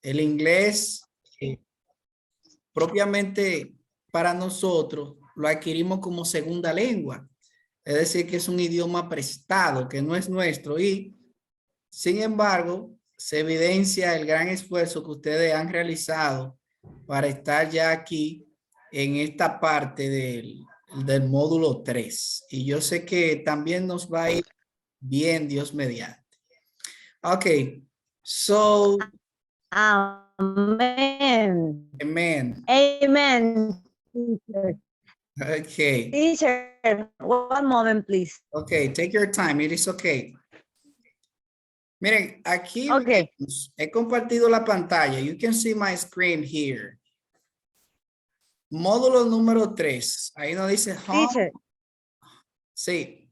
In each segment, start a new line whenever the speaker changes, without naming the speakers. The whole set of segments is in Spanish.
El inglés, propiamente para nosotros, lo adquirimos como segunda lengua. Es decir, que es un idioma prestado, que no es nuestro. Y, sin embargo, se evidencia el gran esfuerzo que ustedes han realizado para estar ya aquí en esta parte del módulo 3. Y yo sé que también nos va a ir bien, Dios mediante. Okay, so,
Amen.
amen.
Amen. Teacher.
Okay,
Teacher, one moment, please.
okay, take your time. It is okay. Miren, aquí
Okay.
he compartido la pantalla. You can see my screen here. Módulo número 3. Ahí nos dice home.
Teacher,
Sí.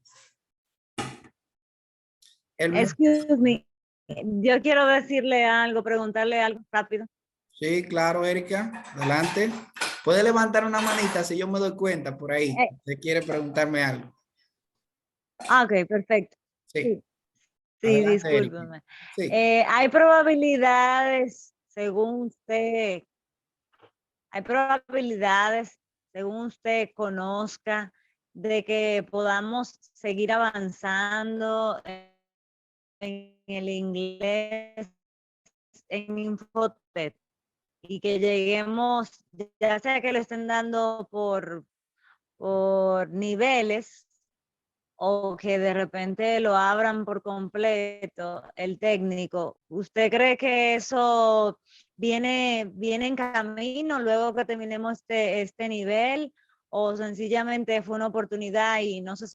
excuse me. Yo quiero decirle algo, preguntarle algo rápido.
Sí, claro, Erika. Adelante. Puede levantar una manita si yo me doy cuenta por ahí. Usted quiere preguntarme algo.
Ok, perfecto.
Sí.
Sí,
Adelante, Erika.
discúlpeme.
Sí.
Hay probabilidades, según usted, según usted conozca, de que podamos seguir avanzando en el inglés en Infotep y que lleguemos, ya sea que lo estén dando por niveles o que de repente lo abran por completo el técnico. ¿Usted cree que eso viene en camino luego que terminemos este nivel o sencillamente fue una oportunidad y no se...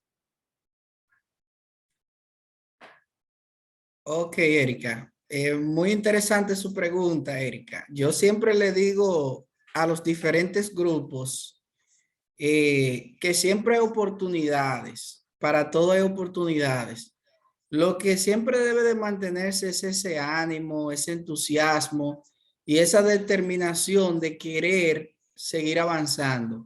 Ok, Erika. Muy interesante su pregunta, Erika. Yo siempre le digo a los diferentes grupos que siempre hay oportunidades. Para todo hay oportunidades. Lo que siempre debe de mantenerse es ese ánimo, ese entusiasmo y esa determinación de querer seguir avanzando.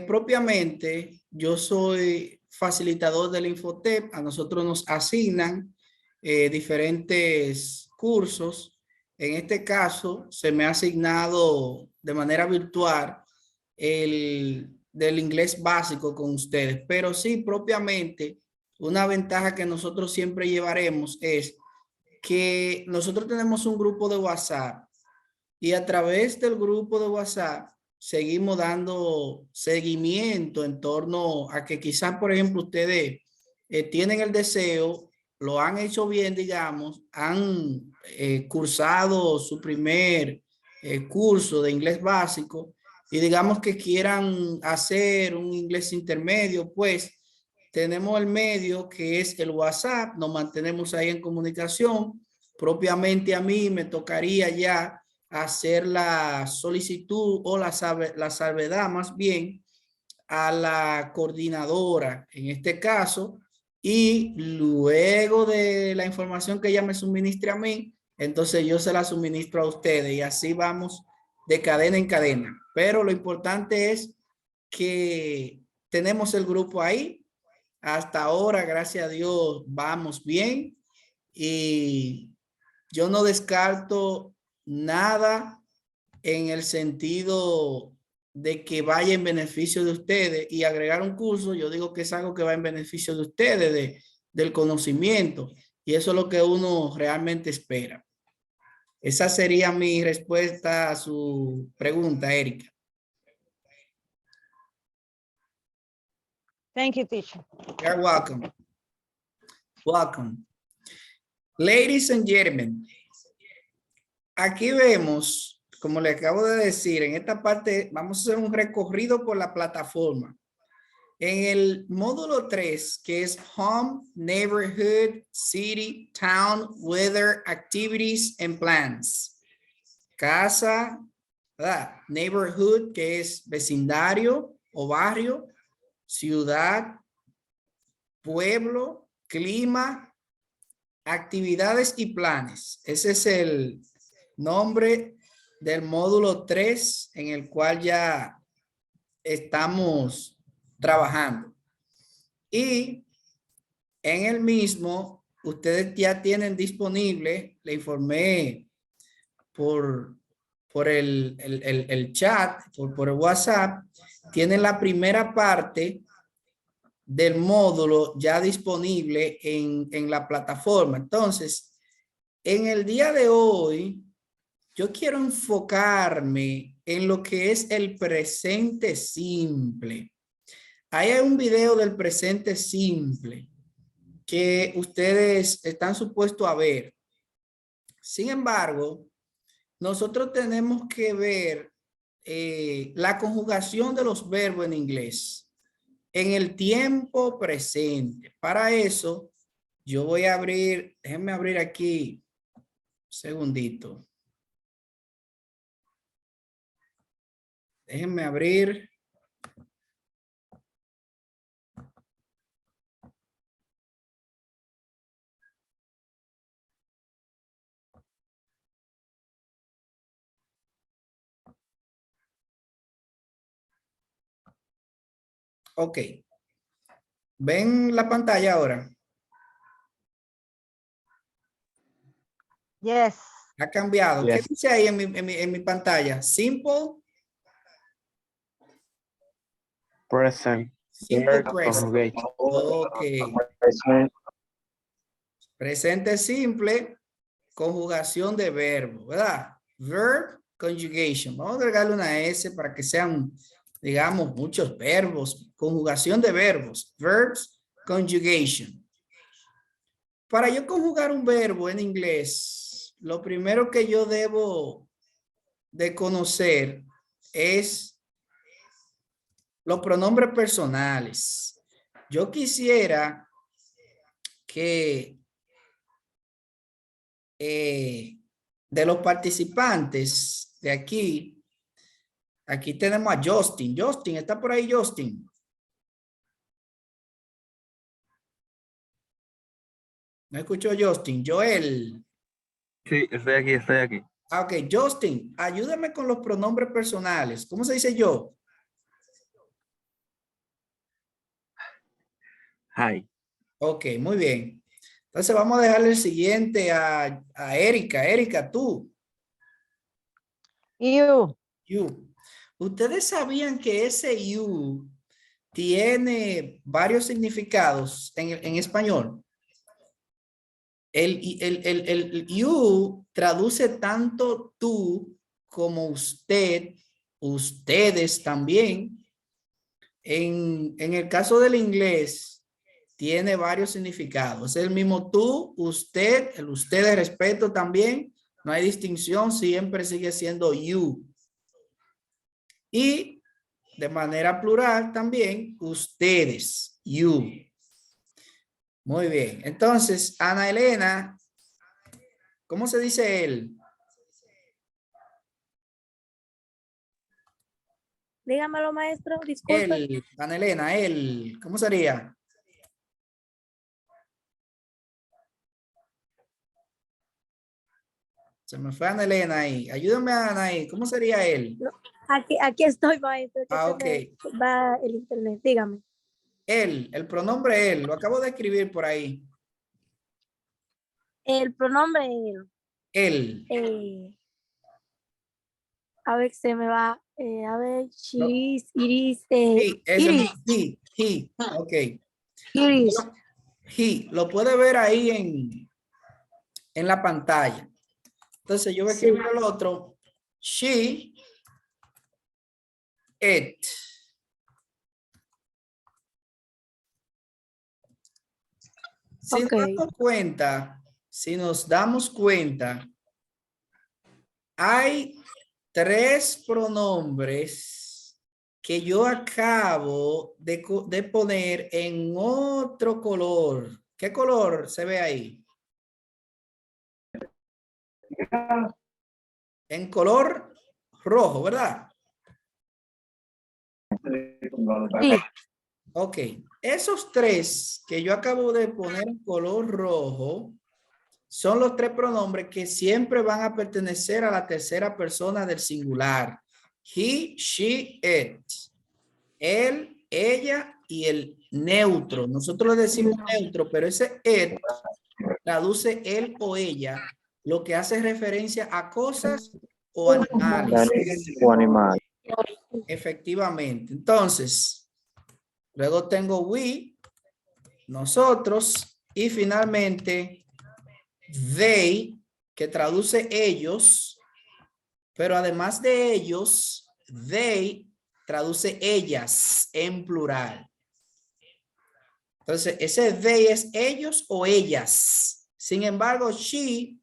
Propiamente, yo soy facilitador del Infotep. A nosotros nos asignan diferentes cursos. En este caso, se me ha asignado de manera virtual el del inglés básico con ustedes. Pero sí, propiamente, una ventaja que nosotros siempre llevaremos es que nosotros tenemos un grupo de WhatsApp y a través del grupo de WhatsApp seguimos dando seguimiento en torno a que quizás, por ejemplo, ustedes tienen el deseo, lo han hecho bien, digamos, han cursado su primer curso de inglés básico y digamos que quieran hacer un inglés intermedio, pues tenemos el medio que es el WhatsApp, nos mantenemos ahí en comunicación. Propiamente a mí me tocaría ya hacer la solicitud o la salvedad más bien a la coordinadora en este caso y luego de la información que ella me suministre a mí, entonces yo se la suministro a ustedes y así vamos de cadena en cadena. Pero lo importante es que tenemos el grupo ahí. Hasta ahora, gracias a Dios, vamos bien y yo no descarto nada en el sentido de que vaya en beneficio de ustedes y agregar un curso, yo digo que es algo que va en beneficio de ustedes, del conocimiento y eso es lo que uno realmente espera. Esa sería mi respuesta a su pregunta, Erika.
Thank you, teacher.
You're welcome. Welcome. Ladies and gentlemen, aquí vemos, como le acabo de decir, en esta parte vamos a hacer un recorrido por la plataforma. En el módulo 3, que es Home, Neighborhood, City, Town, Weather, Activities and Plans. Casa, ¿verdad? Neighborhood, que es vecindario o barrio, ciudad, pueblo, clima, actividades y planes. Ese es el nombre del módulo 3 en el cual ya estamos trabajando. Y en el mismo, ustedes ya tienen disponible, le informé por el chat, por el WhatsApp, tienen la primera parte del módulo ya disponible en la plataforma. Entonces, en el día de hoy, yo quiero enfocarme en lo que es el presente simple. Ahí hay un video del presente simple que ustedes están supuestos a ver. Sin embargo, nosotros tenemos que ver la conjugación de los verbos en inglés en el tiempo presente. Para eso, yo voy a abrir, déjenme abrir aquí un segundito. Déjenme abrir. Ok. ¿Ven la pantalla ahora?
Yes.
Ha cambiado.
Yes.
¿Qué dice ahí en mi pantalla? Simple.
Present.
Simple present.
Conjugation.
Ok.
Present.
Presente simple, conjugación de verbo, ¿verdad? Verb conjugation. Vamos a agregarle una S para que sean, digamos, muchos verbos. Conjugación de verbos. Verbs conjugation. Para yo conjugar un verbo en inglés, lo primero que yo debo de conocer es los pronombres personales. Yo quisiera que de los participantes de aquí tenemos a Justin. Justin, ¿está por ahí Justin? ¿No escuchó Justin? Joel.
Sí, estoy aquí, estoy aquí.
Ah, ok, Justin, ayúdame con los pronombres personales. ¿Cómo se dice yo?
Hi.
Ok, muy bien. Entonces vamos a dejarle el siguiente a Erika. Erika, tú.
You.
You. ¿Ustedes sabían que ese you tiene varios significados en español? El you traduce tanto tú como usted, ustedes también. En el caso del inglés, tiene varios significados. Es el mismo tú, usted, el usted de respeto también. No hay distinción, siempre sigue siendo you. Y de manera plural también, ustedes, you. Muy bien. Entonces, Ana Elena, ¿cómo se dice él?
Dígamelo, maestro, disculpe.
Él, Ana Elena, él, ¿cómo sería? Se me fue Ana Elena ahí. Ayúdame, Ana, ahí. ¿Cómo sería él?
Aquí estoy, maestro. Que
Ah,
se
ok.
me va el internet. Dígame.
Él, el pronombre él, lo acabo de escribir por ahí.
El pronombre él.
Él.
A ver, se me va. A ver,
No.
she's, iris,
Sí, ese
iris,
mismo. He. Ok.
iris.
He. Lo puede ver ahí en la pantalla. Entonces yo voy a escribir el otro. She. It. Si nos damos cuenta, hay tres pronombres que yo acabo de poner en otro color. ¿Qué color se ve ahí? En color rojo, ¿verdad?
Sí.
Ok. Esos tres que yo acabo de poner en color rojo son los tres pronombres que siempre van a pertenecer a la tercera persona del singular. He, she, it. Él, ella y el neutro. Nosotros le decimos neutro, pero ese it traduce él o ella lo que hace referencia a cosas o animales.
O animal.
Efectivamente. Entonces, luego tengo we, nosotros, y finalmente they, que traduce ellos, pero además de ellos, they traduce ellas en plural. Entonces, ese they es ellos o ellas. Sin embargo, she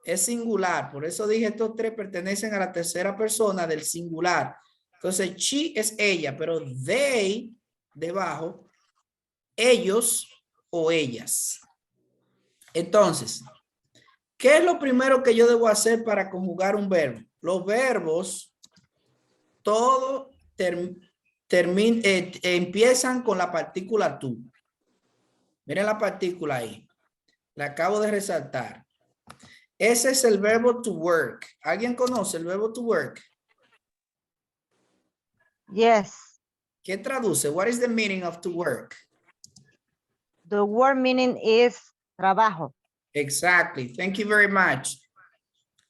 es singular. Por eso dije estos tres pertenecen a la tercera persona del singular. Entonces, she es ella, pero they debajo, ellos o ellas. Entonces, ¿qué es lo primero que yo debo hacer para conjugar un verbo? Los verbos, todo empiezan con la partícula to. Miren la partícula ahí. La acabo de resaltar. Ese es el verbo to work. ¿Alguien conoce el verbo to work?
Yes.
¿Qué traduce? What is the meaning of to work?
The word meaning is trabajo.
Exactly. Thank you very much.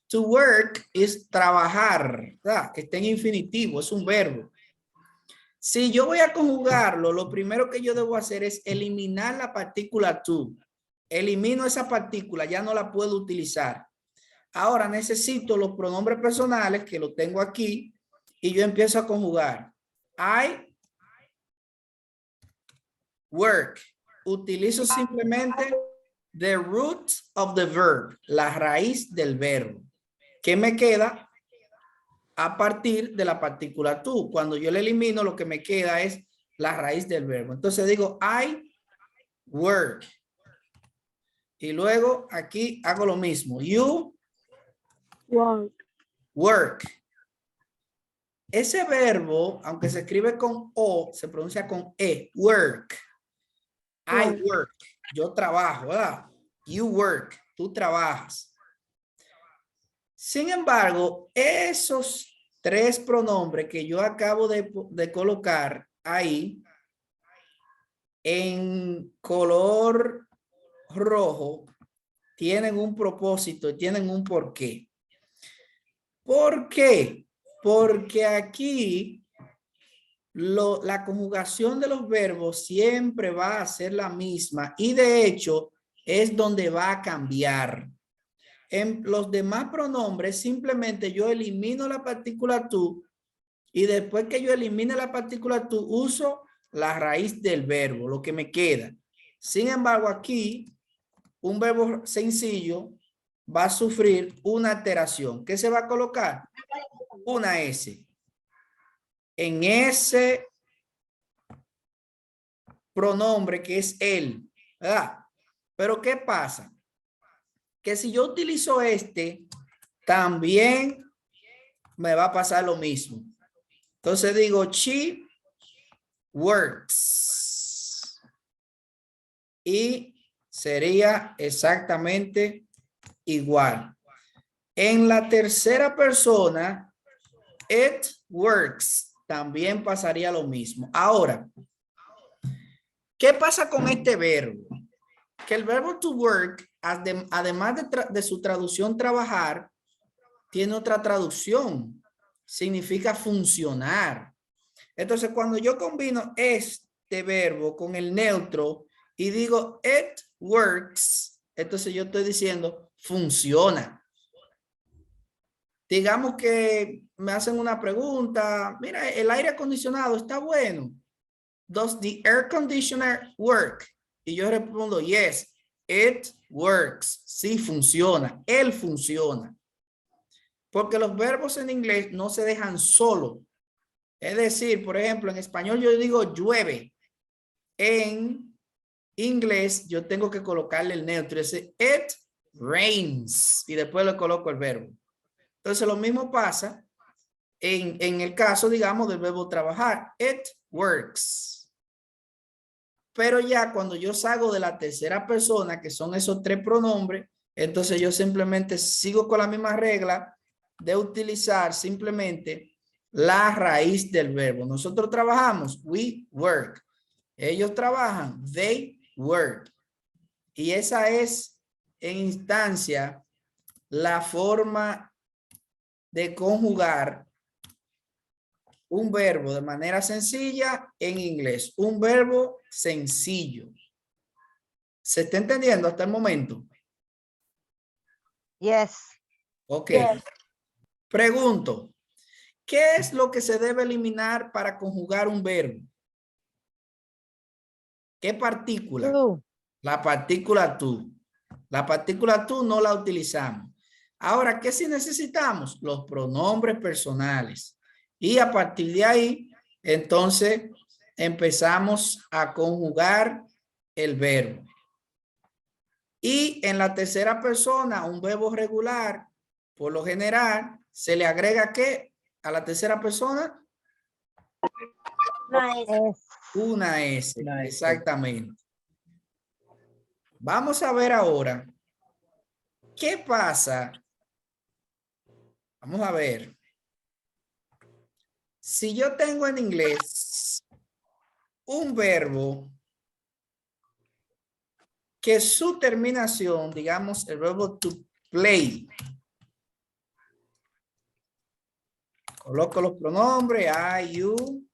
To work es trabajar, ¿verdad? Está en infinitivo, es un verbo. Si yo voy a conjugarlo, lo primero que yo debo hacer es eliminar la partícula to. Elimino esa partícula, ya no la puedo utilizar. Ahora necesito los pronombres personales, que lo tengo aquí, y yo empiezo a conjugar. I work. Utilizo simplemente the root of the verb, la raíz del verbo. ¿Qué me queda? A partir de la partícula to. Cuando yo le elimino, lo que me queda es la raíz del verbo. Entonces digo, I work. Y luego aquí hago lo mismo. You work. Ese verbo, aunque se escribe con O, se pronuncia con E. Work. I work. Yo trabajo, ¿verdad? You work. Tú trabajas. Sin embargo, esos tres pronombres que yo acabo de colocar ahí en color rojo tienen un propósito y tienen un porqué. ¿Por qué? Porque aquí la conjugación de los verbos siempre va a ser la misma y de hecho es donde va a cambiar. En los demás pronombres simplemente yo elimino la partícula to y después que yo elimine la partícula to uso la raíz del verbo, lo que me queda. Sin embargo, aquí un verbo sencillo va a sufrir una alteración. ¿Qué se va a colocar? Una S. En ese pronombre que es él, ¿verdad? Pero ¿qué pasa? Que si yo utilizo este, también me va a pasar lo mismo. Entonces digo, she works. Y sería exactamente igual. En la tercera persona, it works. También pasaría lo mismo. Ahora, ¿qué pasa con este verbo? Que el verbo to work, además de su traducción trabajar, tiene otra traducción. Significa funcionar. Entonces, cuando yo combino este verbo con el neutro y digo it works, entonces yo estoy diciendo funciona. Digamos que me hacen una pregunta, mira, el aire acondicionado está bueno. Does the air conditioner work? Y yo respondo, yes, it works. Sí funciona, él funciona. Porque los verbos en inglés no se dejan solo. Es decir, por ejemplo, en español yo digo llueve. En inglés yo tengo que colocarle el neutro. Dice it rains. Y después le coloco el verbo. Entonces lo mismo pasa en el caso, digamos, del verbo trabajar. It works. Pero ya cuando yo salgo de la tercera persona, que son esos tres pronombres, entonces yo simplemente sigo con la misma regla de utilizar simplemente la raíz del verbo. Nosotros trabajamos, we work. Ellos trabajan, they work. Y esa es en instancia la forma de conjugar un verbo de manera sencilla en inglés. Un verbo sencillo. ¿Se está entendiendo hasta el momento?
Yes.
Ok.
Yes.
Pregunto, ¿qué es lo que se debe eliminar para conjugar un verbo? ¿Qué partícula?
True.
La partícula to. La partícula to no la utilizamos. Ahora, ¿qué sí necesitamos? Los pronombres personales. Y a partir de ahí, entonces, empezamos a conjugar el verbo. Y en la tercera persona, un verbo regular, por lo general, se le agrega ¿qué? A la tercera persona,
Es.
una S.
Una S.
Exactamente. Vamos a ver ahora qué pasa. Vamos a ver. Si yo tengo en inglés un verbo que su terminación, digamos, el verbo to play. Coloco los pronombres I, you.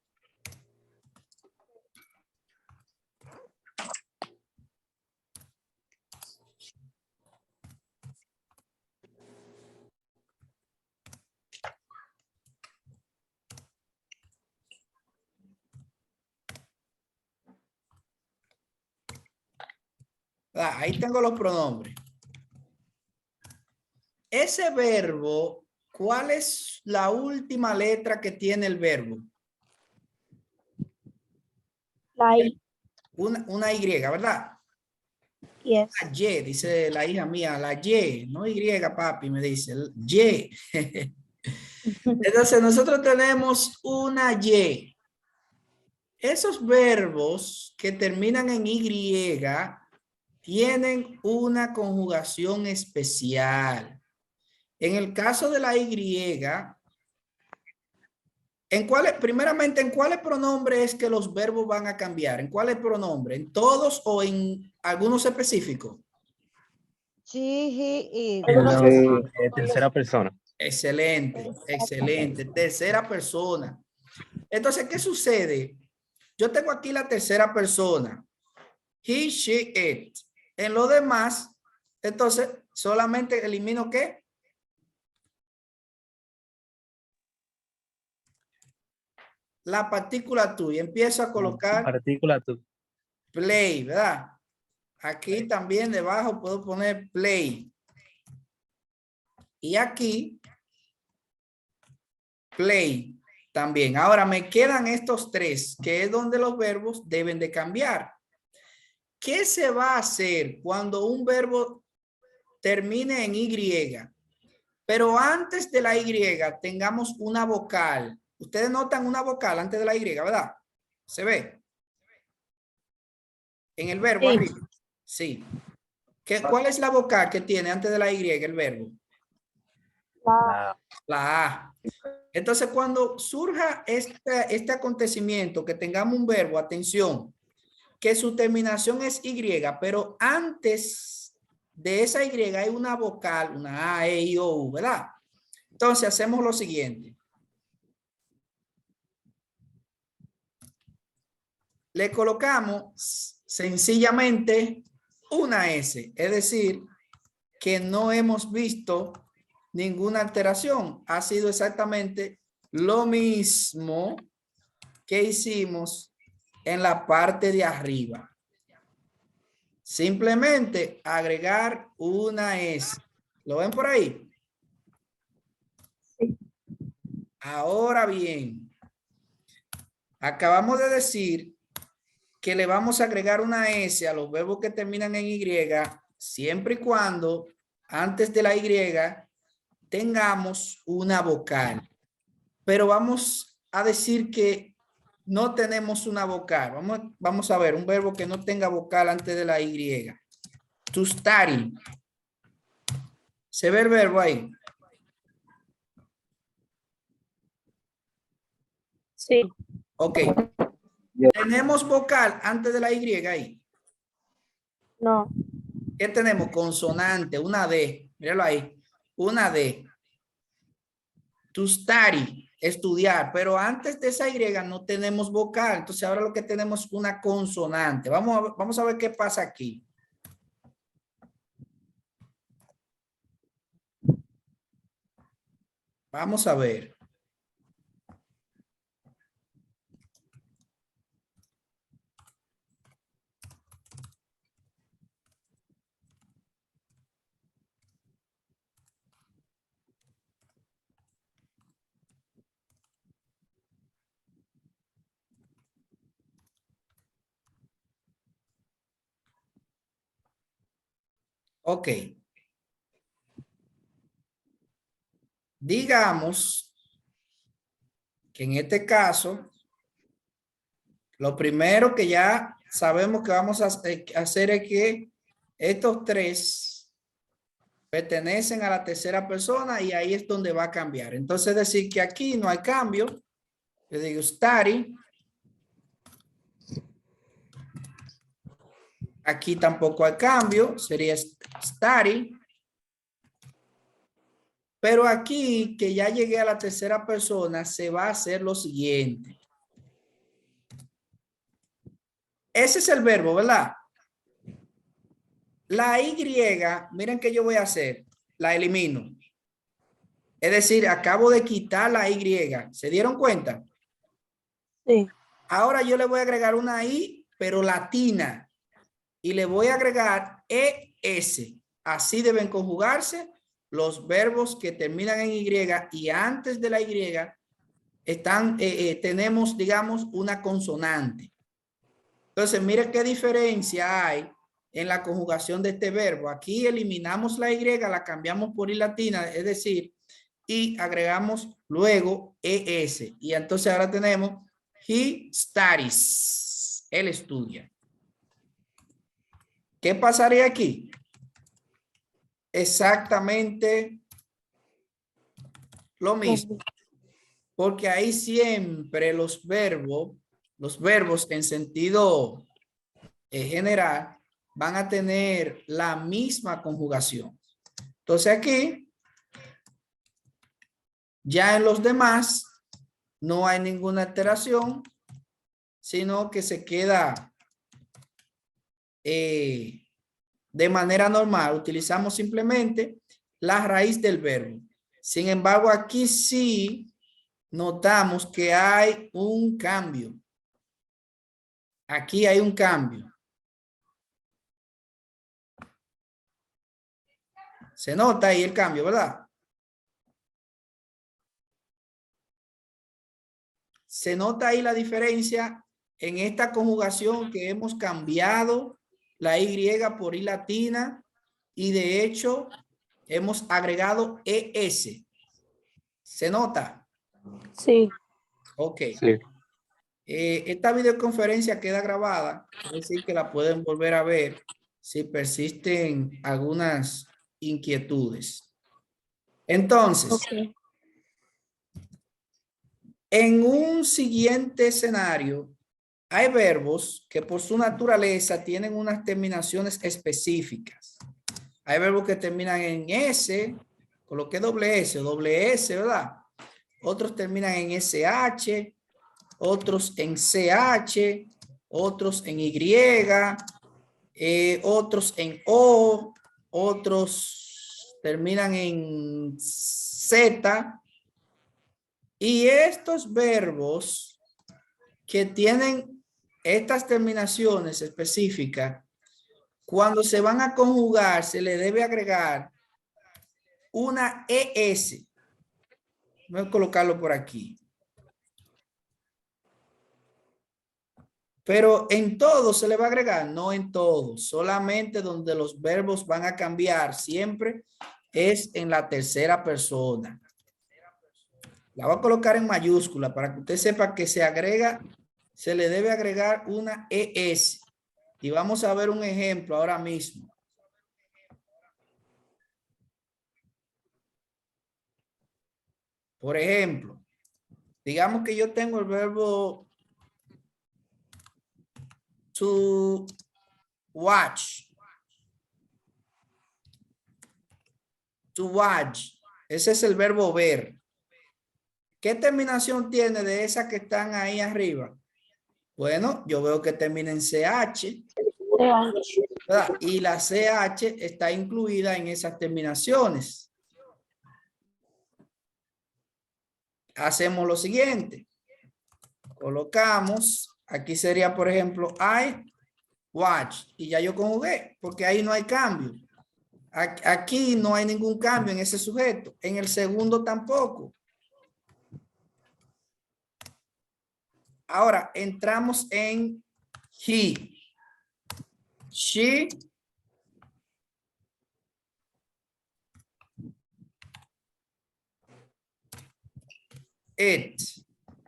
Ahí tengo los pronombres. Ese verbo, ¿cuál es la última letra que tiene el verbo?
La I.
Una Y, ¿verdad?
Yes.
La Y, dice la hija mía, la Y, no Y, papi, me dice, Y. Entonces nosotros tenemos una Y. Esos verbos que terminan en Y tienen una conjugación especial. En el caso de la Y, primeramente, ¿en cuáles pronombres es que los verbos van a cambiar? ¿En cuáles pronombres? ¿En todos o en algunos específicos?
She, he, it.
Tercera persona.
Excelente, excelente. Tercera persona. Entonces, ¿qué sucede? Yo tengo aquí la tercera persona. He, she, it. En lo demás, entonces, solamente elimino ¿qué? La partícula to y empiezo a colocar
Partícula to.
play, ¿verdad? Aquí también debajo puedo poner play. Y aquí, play también. Ahora me quedan estos tres, que es donde los verbos deben de cambiar. ¿Qué se va a hacer cuando un verbo termine en Y? Pero antes de la Y tengamos una vocal. Ustedes notan una vocal antes de la Y, ¿verdad? ¿Se ve? En el verbo
Sí.
arriba. Sí. ¿Cuál es la vocal que tiene antes de la Y el verbo? La A. Entonces, cuando surja este acontecimiento, que tengamos un verbo, atención, que su terminación es Y, pero antes de esa Y hay una vocal, una A, E, I, O, U, ¿verdad? Entonces, hacemos lo siguiente. Le colocamos sencillamente una S, es decir, que no hemos visto ninguna alteración. Ha sido exactamente lo mismo que hicimos en la parte de arriba. Simplemente agregar una S. ¿Lo ven por ahí?
Sí.
Ahora bien, acabamos de decir que le vamos a agregar una S a los verbos que terminan en Y, siempre y cuando antes de la Y tengamos una vocal. Pero vamos a decir que no tenemos una vocal. Vamos a ver un verbo que no tenga vocal antes de la Y. To study. ¿Se ve el verbo ahí?
Sí.
Ok. ¿Tenemos vocal antes de la Y ahí?
No.
¿Qué tenemos? Consonante, una D. Míralo ahí. una D. To study, estudiar, pero antes de esa Y no tenemos vocal, entonces ahora lo que tenemos es una consonante. Vamos a ver qué pasa aquí. Vamos a ver. Ok. Digamos que en este caso, lo primero que ya sabemos que vamos a hacer es que estos tres pertenecen a la tercera persona y ahí es donde va a cambiar. Entonces decir que aquí no hay cambio. Yo digo study. Aquí tampoco hay cambio, sería study. Pero aquí que ya llegué a la tercera persona, se va a hacer lo siguiente. Ese es el verbo, ¿verdad? La Y, miren qué yo voy a hacer. La elimino. Es decir, acabo de quitar la Y. ¿Se dieron cuenta?
Sí.
Ahora yo le voy a agregar una I, pero latina. Y le voy a agregar ES. Así deben conjugarse los verbos que terminan en Y y antes de la Y tenemos, digamos, una consonante. Entonces, mire qué diferencia hay en la conjugación de este verbo. Aquí eliminamos la Y, la cambiamos por I latina, es decir, y agregamos luego ES. Y entonces ahora tenemos he studies. Él estudia. ¿Qué pasaría aquí? Exactamente lo mismo. Porque ahí siempre los verbos en sentido general van a tener la misma conjugación. Entonces aquí, ya en los demás, no hay ninguna alteración, sino que se queda de manera normal. Utilizamos simplemente la raíz del verbo. Sin embargo, aquí sí notamos que hay un cambio. Aquí hay un cambio. Se nota ahí el cambio, ¿verdad? Se nota ahí la diferencia en esta conjugación que hemos cambiado la Y por I latina y de hecho hemos agregado ES. ¿Se nota?
Sí.
Ok.
Sí.
Esta videoconferencia queda grabada, es decir, que la pueden volver a ver si persisten algunas inquietudes. Entonces,
Ok.
en un siguiente escenario, hay verbos que por su naturaleza tienen unas terminaciones específicas. Hay verbos que terminan en S, coloqué doble S, ¿verdad? Otros terminan en SH, otros en CH, otros en Y, otros en O, otros terminan en Z. Y estos verbos que tienen estas terminaciones específicas, cuando se van a conjugar, se le debe agregar una ES. Voy a colocarlo por aquí. Pero en todo se le va a agregar, no en todo, solamente donde los verbos van a cambiar siempre es en la tercera persona. La voy a colocar en mayúscula para que usted sepa que se le debe agregar una ES. Y vamos a ver un ejemplo ahora mismo. Por ejemplo, digamos que yo tengo el verbo to watch. To watch. Ese es el verbo ver. ¿Qué terminación tiene de esas que están ahí arriba? Bueno, yo veo que termina en CH, ¿verdad? Y la CH está incluida en esas terminaciones. Hacemos lo siguiente. Colocamos, aquí sería, por ejemplo, I watch. Y ya yo conjugué, porque ahí no hay cambio. Aquí no hay ningún cambio en ese sujeto. En el segundo tampoco. Ahora entramos en he. She. It.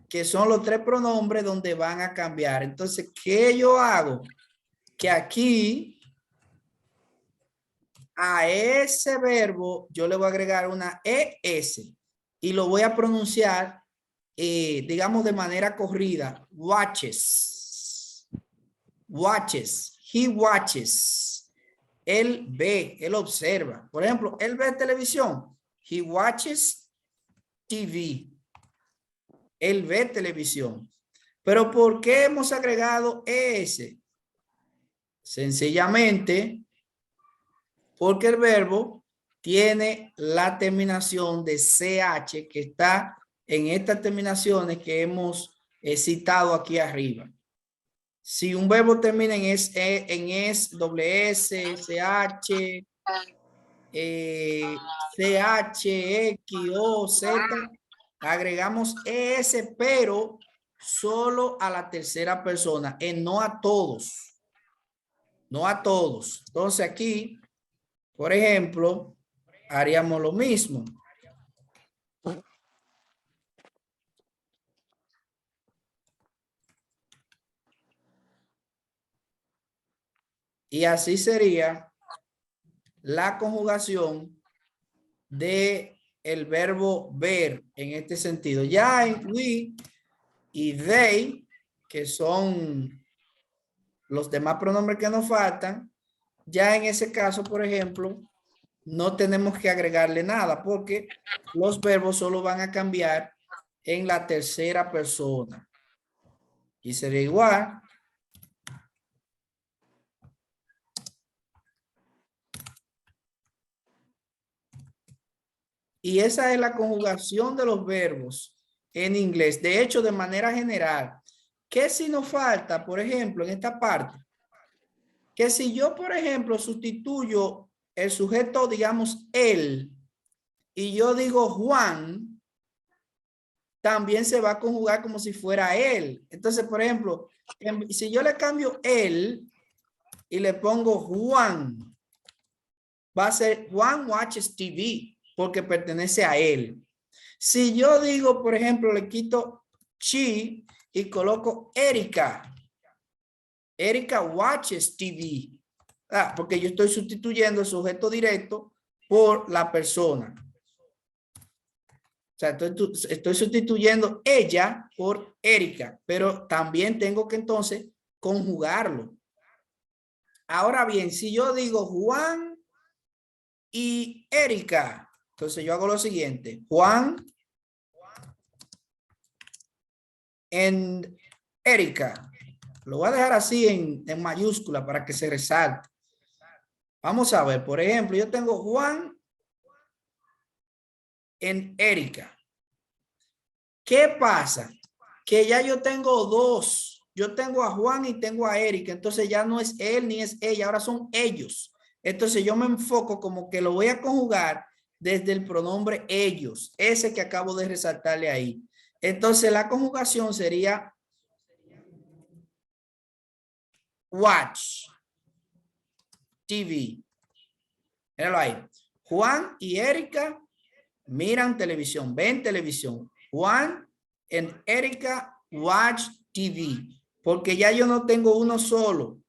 Que son los tres pronombres donde van a cambiar. Entonces, ¿qué yo hago? Que aquí a ese verbo yo le voy a agregar una ES y lo voy a pronunciar, digamos, de manera corrida. Watches. Watches. He watches. Él ve, él observa. Por ejemplo, él ve televisión. He watches TV. Él ve televisión. Pero ¿por qué hemos agregado ES? Sencillamente porque el verbo tiene la terminación de CH que está en estas terminaciones que hemos citado aquí arriba. Si un verbo termina en es, doble S, CH, CH, X, O, Z, agregamos ES, pero solo a la tercera persona, no a todos. No a todos. Entonces aquí, por ejemplo, haríamos lo mismo. Y así sería la conjugación de el verbo ver en este sentido. Ya en we y they, que son los demás pronombres que nos faltan, ya en ese caso, por ejemplo, no tenemos que agregarle nada porque los verbos solo van a cambiar en la tercera persona. Y sería igual. Y esa es la conjugación de los verbos en inglés. De hecho, de manera general, ¿qué si nos falta, por ejemplo, en esta parte? Que si yo, por ejemplo, sustituyo el sujeto, digamos, él, y yo digo Juan, también se va a conjugar como si fuera él. Entonces, por ejemplo, si yo le cambio él y le pongo Juan, va a ser Juan watches TV porque pertenece a él. Si yo digo, por ejemplo, le quito she y coloco Erika. Erika watches TV. Porque yo estoy sustituyendo el sujeto directo por la persona. O sea, estoy sustituyendo ella por Erika, pero también tengo que entonces conjugarlo. Ahora bien, si yo digo Juan y Erika, entonces yo hago lo siguiente. Juan and Erika. Lo voy a dejar así en mayúscula para que se resalte. Vamos a ver, por ejemplo, yo tengo Juan en Erika. ¿Qué pasa? Que ya yo tengo dos. Yo tengo a Juan y tengo a Erika. Entonces ya no es él ni es ella. Ahora son ellos. Entonces yo me enfoco como que lo voy a conjugar desde el pronombre ellos. Ese que acabo de resaltarle ahí. Entonces la conjugación sería watch TV. Míralo ahí. Juan y Erika miran televisión, ven televisión. Juan and Erika watch TV. Porque ya yo no tengo uno solo.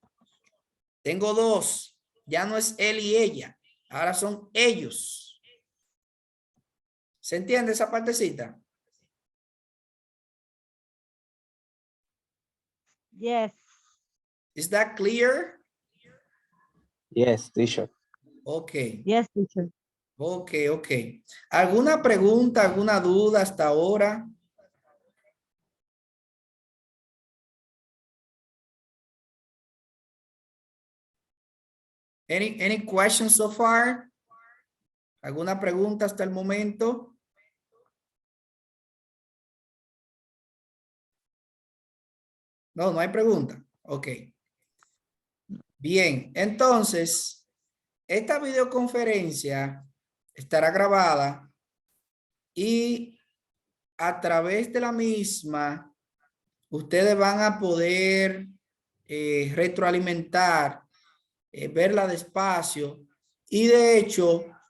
Tengo dos. Ya no es él y ella. Ahora son ellos. ¿Se entiende esa partecita?
Yes.
Is that clear?
Yes, teacher.
Ok.
Yes, teacher.
Ok, ok. ¿Alguna pregunta, alguna duda hasta ahora? Any questions so far? ¿Alguna pregunta hasta el momento? No, no hay pregunta. Ok. Bien, entonces, esta videoconferencia estará grabada y a través de la misma, ustedes van a poder retroalimentar, verla despacio y de hecho,